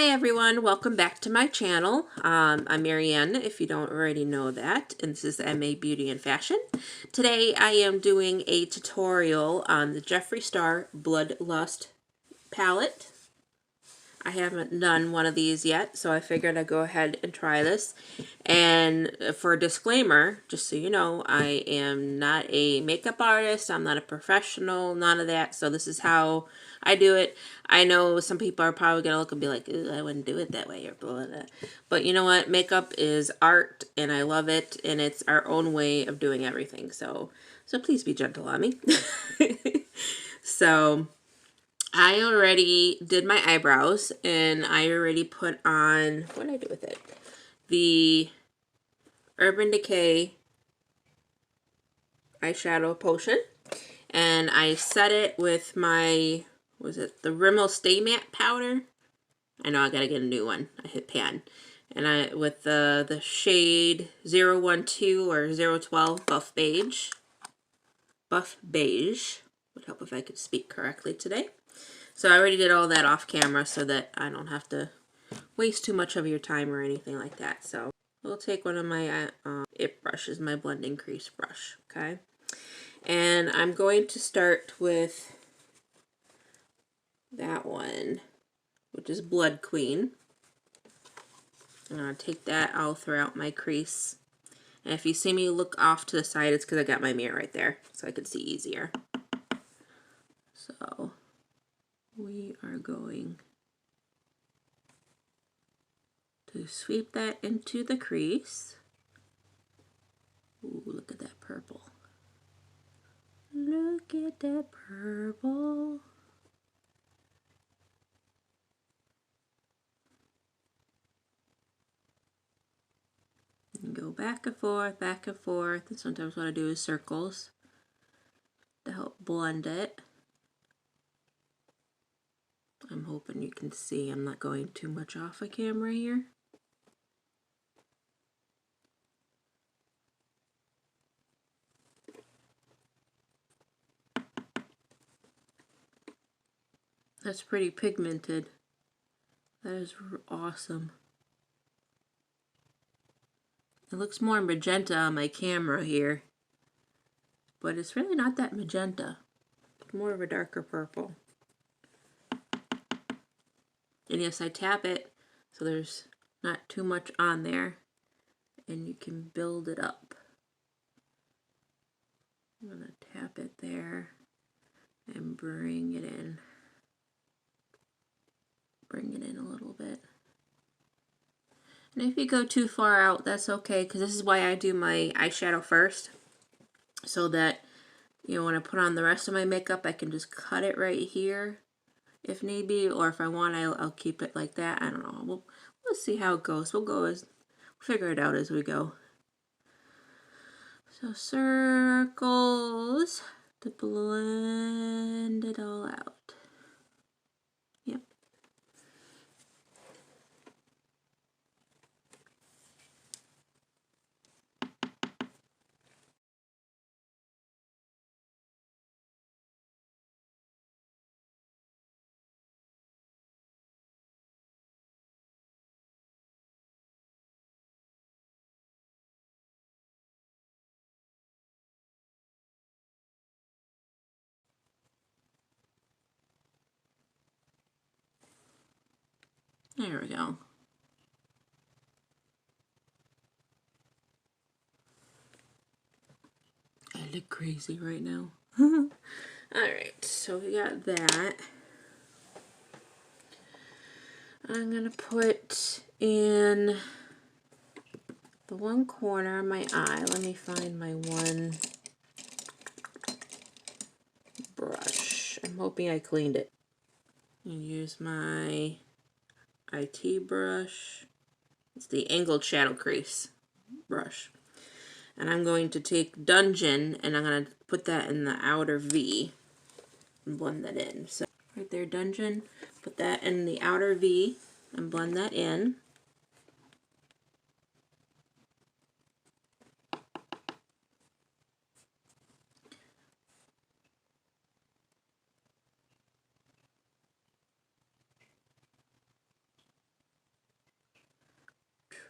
Hi everyone, welcome back to my channel. I'm Marianne, if you don't already know that, and this is MA Beauty and Fashion. Today I am doing a tutorial on the Jeffree Star Bloodlust palette. I haven't done one of these yet, so I figured I'd go ahead and try this. And for a disclaimer, just so you know, I am not a makeup artist, I'm not a professional, none of that, so this is how I do it. I know some people are probably going to look and be like, I wouldn't do it that way, or blah, blah, blah. But you know what? Makeup is art, and I love it, and it's our own way of doing everything, so please be gentle on me. So I already did my eyebrows, and I already put on, what did I do with it? The Urban Decay eyeshadow potion. And I set it with my, was it the Rimmel Stay Matte powder? I know I gotta get a new one. I hit pan. And I, with the shade 012 or 012 Buff Beige. Buff Beige. Would help if I could speak correctly today. So I already did all that off camera so that I don't have to waste too much of your time or anything like that. So we'll take one of my IT brushes, my blending crease brush, okay? And I'm going to start with that one, which is Blood Queen. I'm going to take that all throughout my crease. And if you see me look off to the side, it's because I got my mirror right there, so I can see easier. So we are going to sweep that into the crease. Ooh, look at that purple. Look at that purple. And go back and forth, back and forth. And sometimes what I do is circles to help blend it. I'm hoping you can see I'm not going too much off of camera here. That's pretty pigmented. That is awesome. It looks more magenta on my camera here, but it's really not that magenta. It's more of a darker purple. And yes, I tap it so there's not too much on there, and you can build it up. I'm going to tap it there and bring it in. Bring it in a little bit. And if you go too far out, that's okay, because this is why I do my eyeshadow first, so that, you know, when I put on the rest of my makeup, I can just cut it right here if need be, or if I want, I'll keep it like that. I don't know. We'll see how it goes. We'll figure it out as we go. So circles to blend it all out. Yep. There we go. I look crazy right now. Alright, so we got that. I'm going to put in the one corner of my eye. Let me find my one brush. I'm hoping I cleaned it. And use my IT brush. It's the angled shadow crease brush. And I'm going to take Dungeon and I'm going to put that in the outer V and blend that in. So right there, Dungeon, put that in the outer V and blend that in.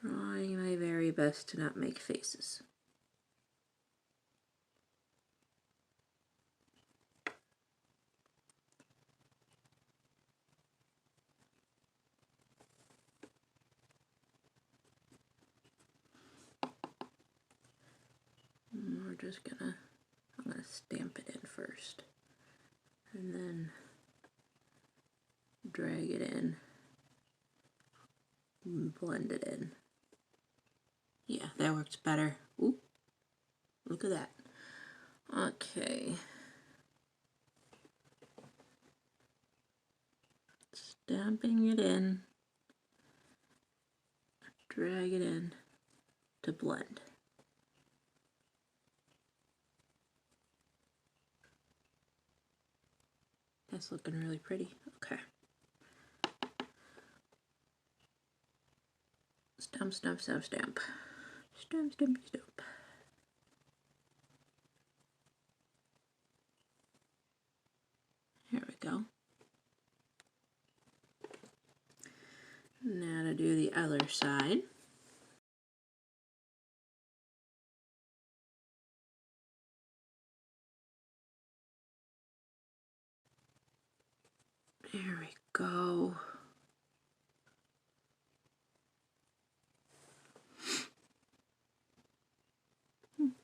Trying my very best to not make faces. I'm gonna stamp it in first, and then drag it in, and blend it in. Yeah, that works better. Ooh, look at that. Okay. Stamping it in, drag it in to blend. That's looking really pretty. Okay. Stamp, stamp, stamp, stamp. Stamp, stamp, stamp. Here we go. Now to do the other side. There we go.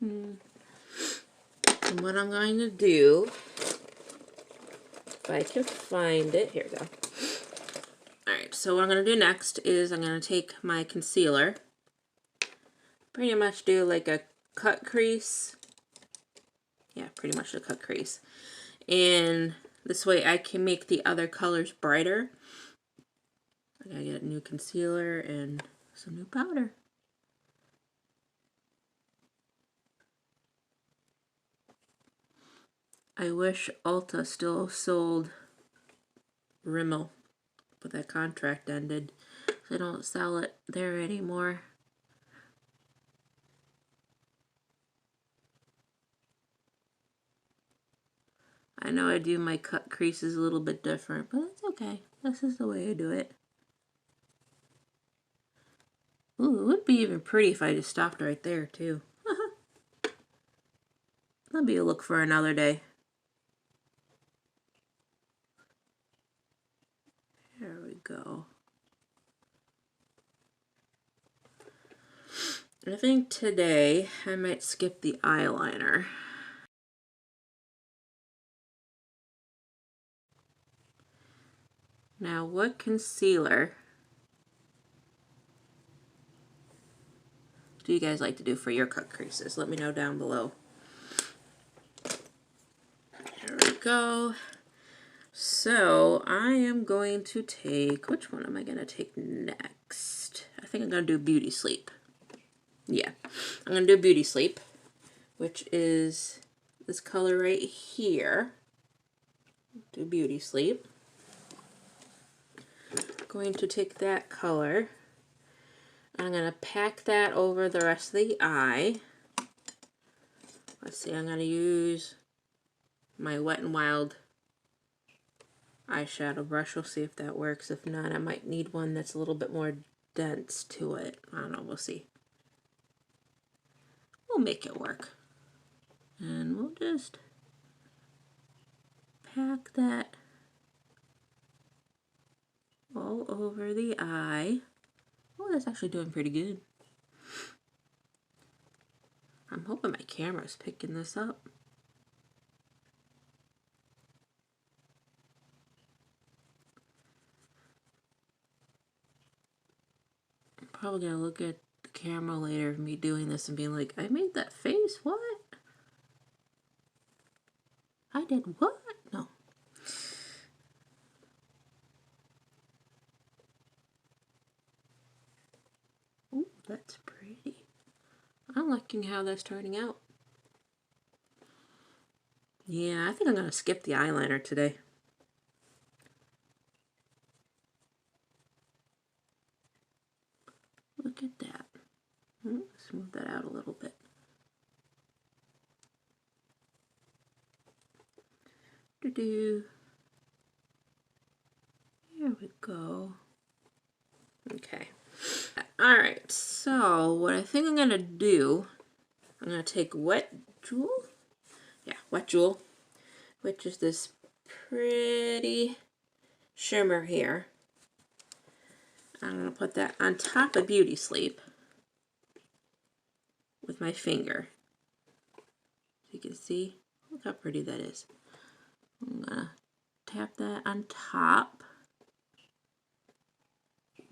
And what I'm going to do, if I can find it, here we go. Alright, so what I'm going to do next is I'm going to take my concealer, pretty much do like a cut crease. Yeah, pretty much a cut crease. And this way I can make the other colors brighter. I gotta get a new concealer and some new powder. I wish Ulta still sold Rimmel, but that contract ended. They don't sell it there anymore. I know I do my cut creases a little bit different, but it's okay. This is the way I do it. Ooh, it would be even pretty if I just stopped right there, too. That'll be a look for another day. There we go. I think today I might skip the eyeliner. Now, what concealer do you guys like to do for your cut creases? Let me know down below. There we go. So, I am going to take, which one am I going to take next? I think I'm going to do Beauty Sleep. Yeah, I'm going to do Beauty Sleep, which is this color right here. Do Beauty Sleep. Going to take that color. I'm going to pack that over the rest of the eye. Let's see, I'm going to use my Wet n Wild eyeshadow brush. We'll see if that works. If not, I might need one that's a little bit more dense to it. I don't know, we'll see. We'll make it work. And we'll just pack that all over the eye. Oh, that's actually doing pretty good. I'm hoping my camera's picking this up. I'm probably gonna look at the camera later of me doing this and being like, I made that face? What? I did what? No. Ooh, that's pretty. I'm liking how that's turning out. Yeah, I think I'm gonna skip the eyeliner today. Look at that. Smooth that out a little bit. Doo-doo. Here we go. Okay. Alright, so what I think I'm going to do, I'm going to take Wet Jewel. Yeah, Wet Jewel, which is this pretty shimmer here. I'm going to put that on top of Beauty Sleep with my finger. So you can see, look how pretty that is. I'm going to tap that on top.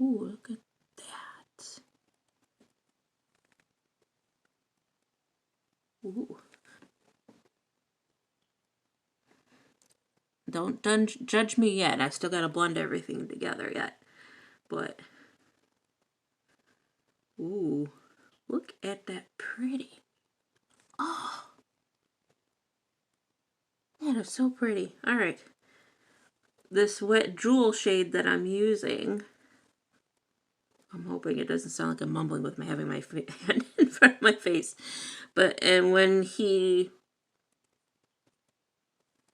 Ooh, look at that. Ooh. Don't judge me yet. I still got to blend everything together yet. But, ooh, look at that pretty. Oh, that is so pretty. All right. This Wet Jewel shade that I'm using, I'm hoping it doesn't sound like I'm mumbling with having my hand in front of my face. And when he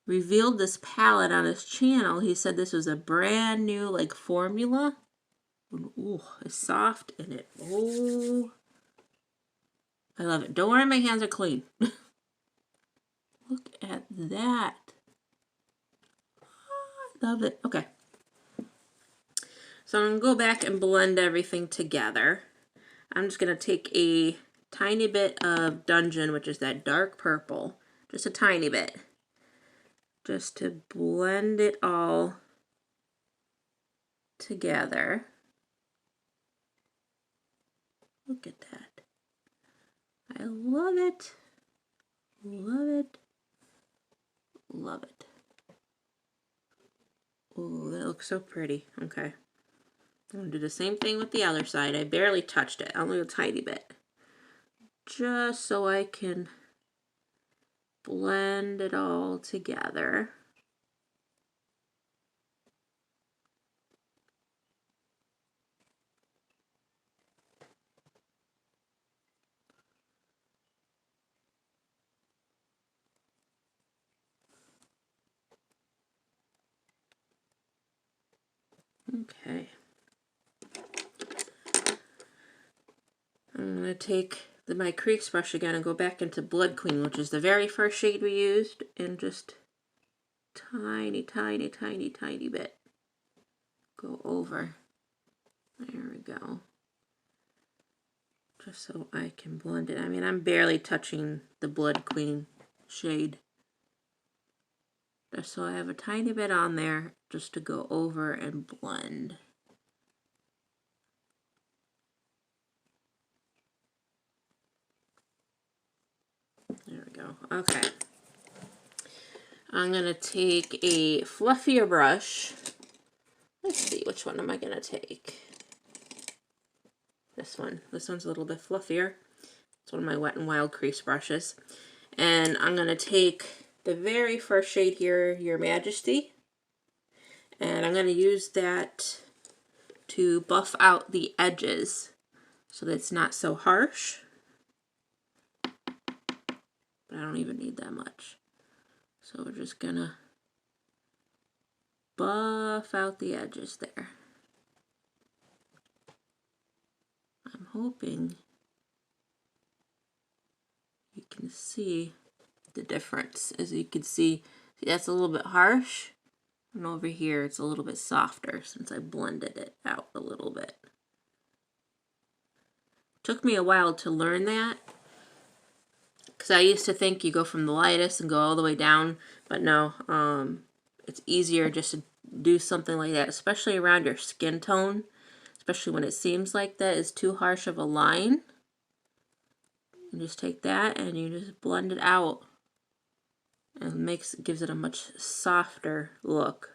revealed this palette on his channel, he said this was a brand new like formula. Ooh, it's soft and it, oh, I love it. Don't worry, my hands are clean. Look at that. Oh, I love it. Okay. So I'm going to go back and blend everything together. I'm just going to take a tiny bit of Dungeon, which is that dark purple, just a tiny bit, just to blend it all together. Look at that. I love it. Love it. Love it. Ooh, that looks so pretty. Okay. I'm going to do the same thing with the other side. I barely touched it, only a tiny bit. Just so I can blend it all together. Okay. I'm going to take my crease brush again and go back into Blood Queen, which is the very first shade we used, and just tiny, tiny, tiny, tiny bit go over. There we go. Just so I can blend it. I mean, I'm barely touching the Blood Queen shade. Just so I have a tiny bit on there just to go over and blend. There we go. Okay. I'm going to take a fluffier brush. Let's see, which one am I going to take? This one. This one's a little bit fluffier. It's one of my Wet n Wild crease brushes. And I'm going to take the very first shade here, Your Majesty. And I'm going to use that to buff out the edges so that it's not so harsh. But I don't even need that much. So we're just going to buff out the edges there. I'm hoping you can see the difference. As you can see, that's a little bit harsh, and over here it's a little bit softer since I blended it out a little bit. Took me a while to learn that, because I used to think you go from the lightest and go all the way down, but no, it's easier just to do something like that, especially around your skin tone, especially when it seems like that is too harsh of a line. You just take that and you just blend it out, and gives it a much softer look.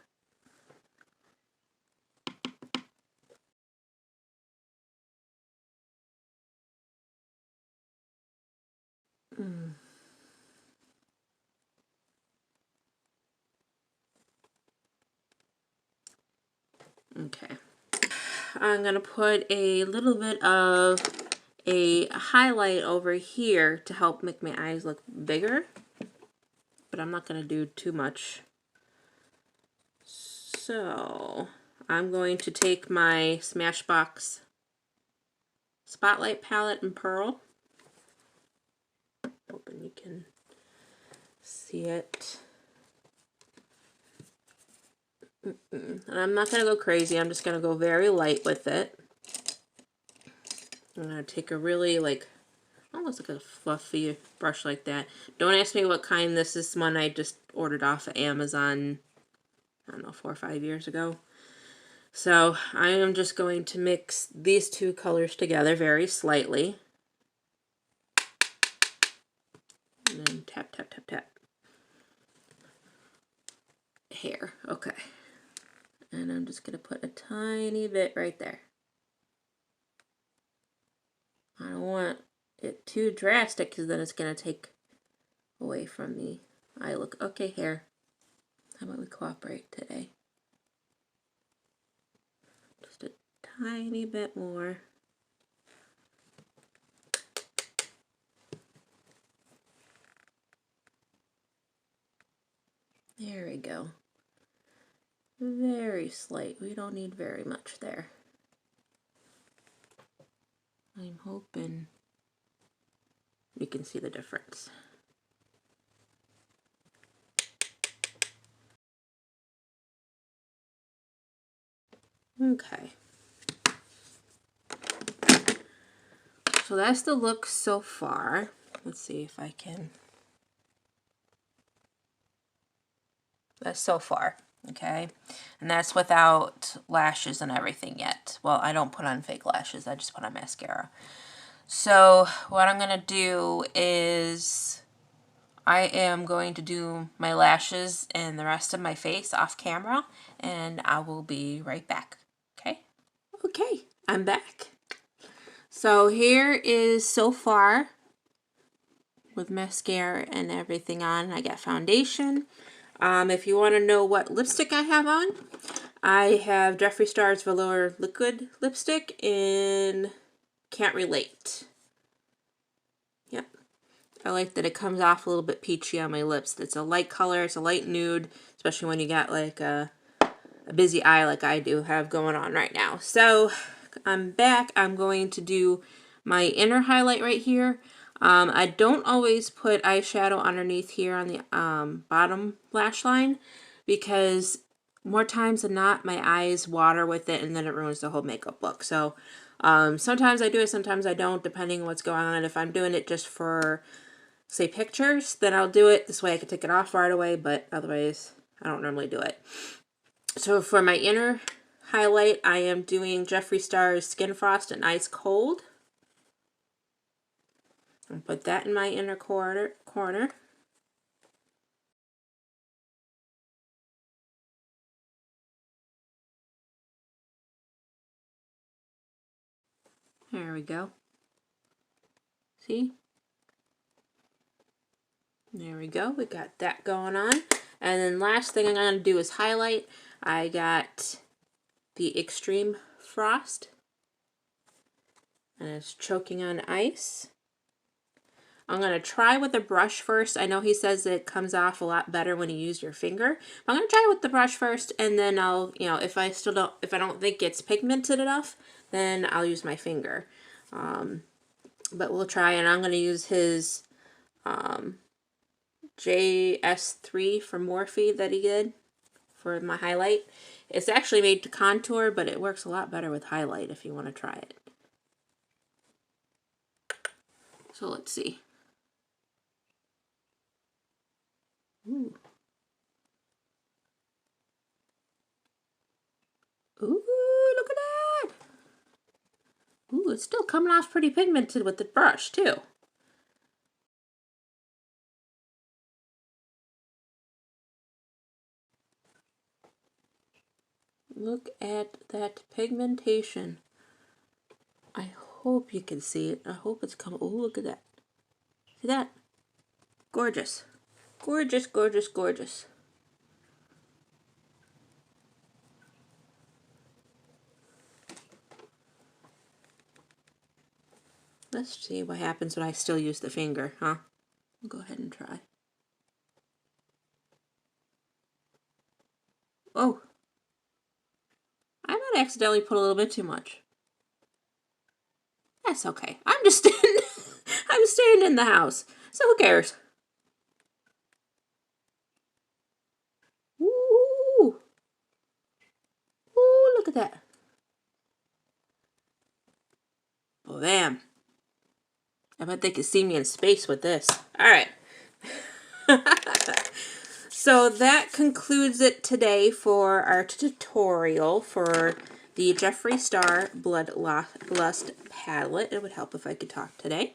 Okay. I'm going to put a little bit of a highlight over here to help make my eyes look bigger, but I'm not going to do too much. So I'm going to take my Smashbox Spotlight palette in Pearl. Hoping you can see it. And I'm not going to go crazy. I'm just going to go very light with it. I'm going to take a really, like, almost like a fluffy brush like that. Don't ask me what kind this is. One I just ordered off of Amazon, I don't know, 4 or 5 years ago. So I am just going to mix these two colors together very slightly. And then tap, tap, tap, tap. Hair, okay. And I'm just going to put a tiny bit right there. I don't want it too drastic because then it's going to take away from the eye look. Okay, hair. How about we cooperate today? Just a tiny bit more. There we go. Very slight. We don't need very much there. I'm hoping you can see the difference. Okay. So that's the look so far. Let's see if I can. That's so far, okay? And that's without lashes and everything yet. Well, I don't put on fake lashes. I just put on mascara. So what I'm going to do is I am going to do my lashes and the rest of my face off camera, and I will be right back, okay? Okay, I'm back. So here is so far with mascara and everything on. I got foundation. If you want to know what lipstick I have on, I have Jeffree Star's Velour Liquid Lipstick in Can't Relate. Yep. I like that it comes off a little bit peachy on my lips. It's a light color. It's a light nude, especially when you got like a busy eye like I do have going on right now. So I'm back. I'm going to do my inner highlight right here. I don't always put eyeshadow underneath here on the bottom lash line because more times than not my eyes water with it and then it ruins the whole makeup look. So sometimes I do it, sometimes I don't, depending on what's going on. If I'm doing it just for, say, pictures, then I'll do it. This way I can take it off right away, but otherwise I don't normally do it. So for my inner highlight, I am doing Jeffree Star's Skin Frost and Ice Cold. I'll put that in my inner corner. There we go. See? There we go. We got that going on. And then last thing I'm going to do is highlight. I got the Extreme Frost. And it's Choking on Ice. I'm going to try with the brush first. I know he says that it comes off a lot better when you use your finger. But I'm going to try with the brush first, and then I'll, if I don't think it's pigmented enough, then I'll use my finger. But we'll try, and I'm going to use his JS3 from Morphe that he did for my highlight. It's actually made to contour, but it works a lot better with highlight if you want to try it. So let's see. Ooh. Ooh, look at that. Ooh, it's still coming off pretty pigmented with the brush, too. Look at that pigmentation. I hope you can see it. I hope it's coming. Oh, look at that. See that? Gorgeous. Gorgeous, gorgeous, gorgeous. Let's see what happens when I still use the finger, huh? I'll go ahead and try. Oh. I might accidentally put a little bit too much. That's okay. I'm just staying, I'm staying in the house. So who cares? Ooh. Ooh, look at that. Bam. I bet they could see me in space with this. All right. So that concludes it today for our tutorial for the Jeffree Star Bloodlust palette. It would help if I could talk today.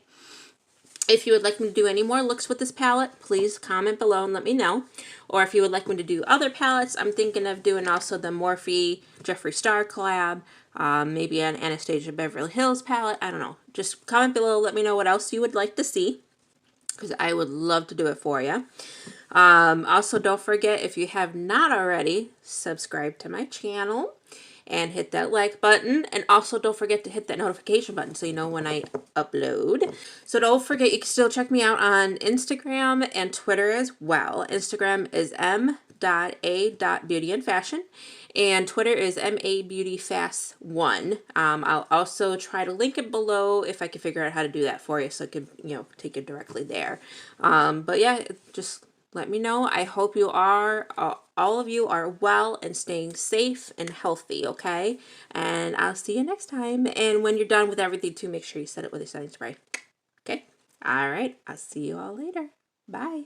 If you would like me to do any more looks with this palette, please comment below and let me know. Or if you would like me to do other palettes, I'm thinking of doing also the Morphe Jeffree Star collab, maybe an Anastasia Beverly Hills palette. I don't know. Just comment below, let me know what else you would like to see, because I would love to do it for you. Also, don't forget, if you have not already, subscribe to my channel and hit that like button. And also don't forget to hit that notification button so you know when I upload. So don't forget, you can still check me out on Instagram and Twitter as well. Instagram is m.a.beautyandfashion, and Twitter is mabeautyfast1. I'll also try to link it below if I can figure out how to do that for you, so I can, you know, take it directly there. But yeah, just let me know. I hope you are, all of you are well and staying safe and healthy, okay? And I'll see you next time. And when you're done with everything too, make sure you set it with a setting spray. Okay? All right. I'll see you all later. Bye.